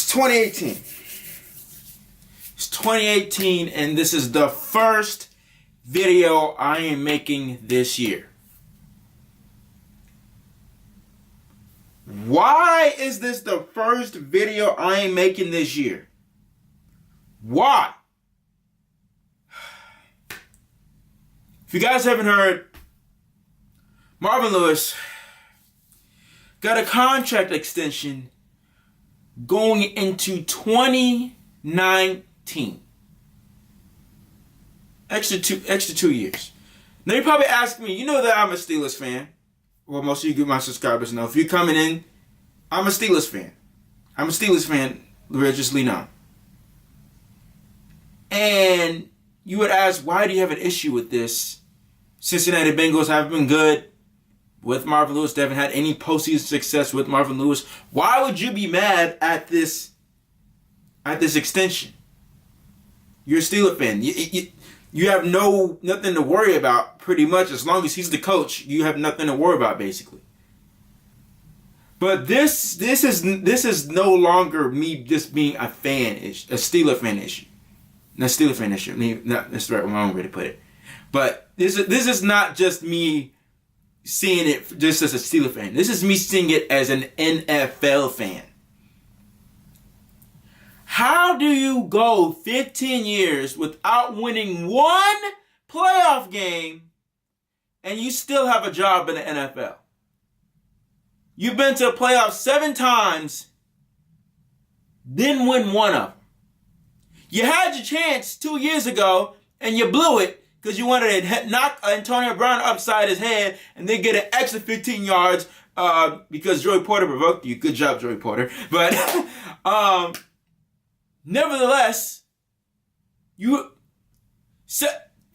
2018. It's 2018, and this is the first video I am making this year. Why is this the first video I am making this year? Why? If you guys haven't heard, Marvin Lewis got a contract extension going into 2019. Extra 2 years. Now you're probably asking me, you know that I'm a Steelers fan. Well, most of you my subscribers know. If you're coming in, I'm a Steelers fan. I'm a Steelers fan, religiously known. And you would ask, why do you have an issue with this? Cincinnati Bengals haven't been good with Marvin Lewis. They haven't had any postseason success with Marvin Lewis. Why would you be mad at this extension? You're a Steelers fan. You have nothing to worry about, pretty much. As long as he's the coach, you have nothing to worry about, basically. But this is no longer me just being a fan issue, a Steelers fan issue. Not Steelers fan issue. That's the wrong way to put it. But this is not just me seeing it just as a Steelers fan. This is me seeing it as an NFL fan. How do you go 15 years without winning one playoff game and you still have a job in the NFL? You've been to the playoffs 7 times, didn't win one of them. You had your chance 2 years ago and you blew it because you wanted to knock Antonio Brown upside his head and then get an extra 15 yards because Joey Porter provoked you. Good job, Joey Porter. But nevertheless,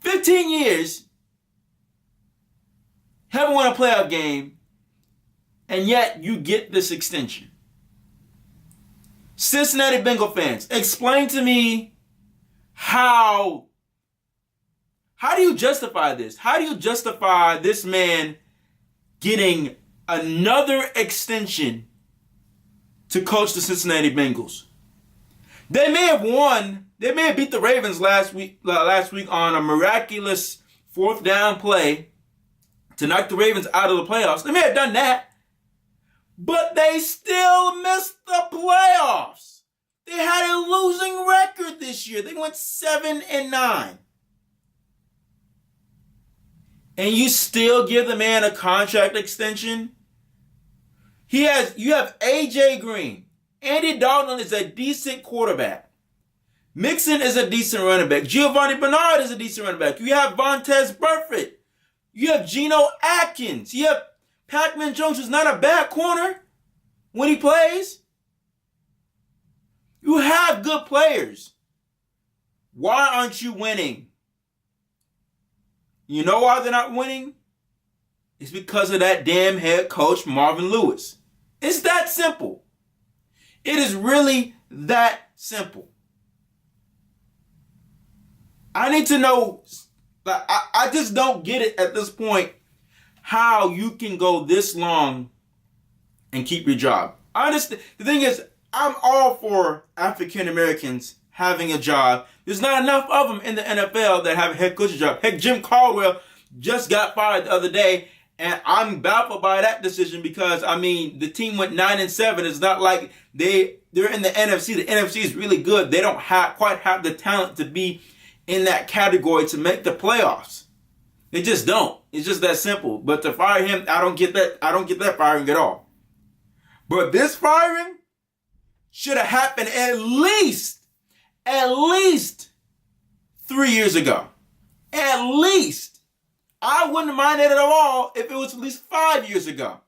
15 years, haven't won a playoff game, and yet you get this extension. Cincinnati Bengal fans, explain to me how do you justify this? How do you justify this man getting another extension to coach the Cincinnati Bengals? They may have won. They may have beat the Ravens last week on a miraculous 4th down play to knock the Ravens out of the playoffs. They may have done that. But they still missed the playoffs. They had a losing record this year. They went 7-9. And you still give the man a contract extension? You have AJ Green. Andy Dalton is a decent quarterback. Mixon is a decent running back. Giovanni Bernard is a decent running back. You have Vontaze Burfict. You have Geno Atkins. You have Pac-Man Jones, who's not a bad corner when he plays. You have good players. Why aren't you winning? You know why they're not winning? It's because of that damn head coach, Marvin Lewis. It's that simple. It is really that simple. I need to know, I just don't get it at this point, how you can go this long and keep your job. I understand. The thing is, I'm all for African Americans having a job. There's not enough of them in the NFL that have a head coaching job. Heck, Jim Caldwell just got fired the other day, and I'm baffled by that decision because, the team went 9-7. It's not like they're in the NFC. The NFC is really good. They don't quite have the talent to be in that category to make the playoffs. They just don't. It's just that simple. But to fire him, I don't get that. I don't get that firing at all. But this firing should have happened at least 3 years ago. At least. I wouldn't mind it at all if it was at least 5 years ago.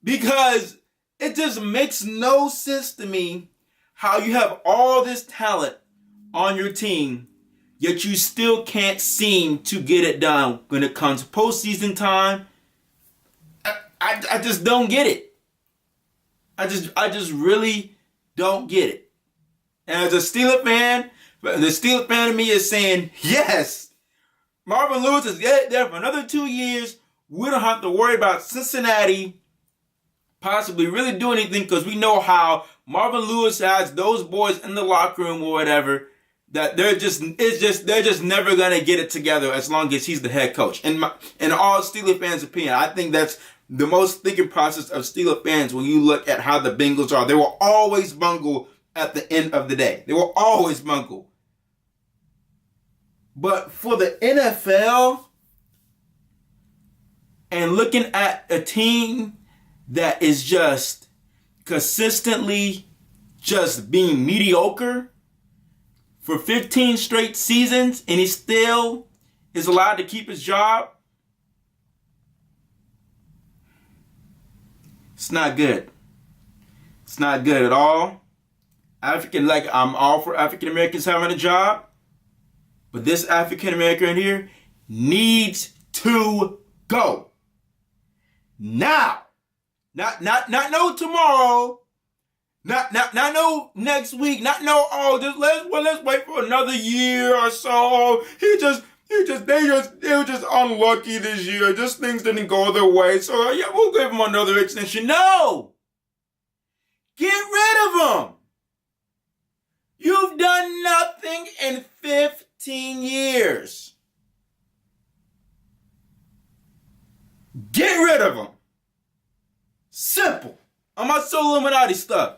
Because it just makes no sense to me how you have all this talent on your team, yet you still can't seem to get it done when it comes to postseason time. I just don't get it. I just really don't get it. And as a Steelers fan, the Steelers fan of me is saying, yes, Marvin Lewis is there for another 2 years. We don't have to worry about Cincinnati possibly really do anything, because we know how Marvin Lewis has those boys in the locker room or whatever, that they're just never gonna get it together as long as he's the head coach. In all Steelers fans' opinion, I think that's the most thinking process of Steelers fans when you look at how the Bengals are. They will always bungle at the end of the day. They will always bungle. But for the NFL, and looking at a team that is just consistently just being mediocre for 15 straight seasons, and he still is allowed to keep his job, it's not good. It's not good at all. I'm all for African Americans having a job, but this African American here needs to go now. Not no tomorrow. Not no next week. Not no, let's wait for another year or so. They were just unlucky this year. Just things didn't go their way. So yeah, we'll give them another extension. No! Get rid of them! You've done nothing in 15 years. Get rid of them. Simple. On my Soul Illuminati stuff.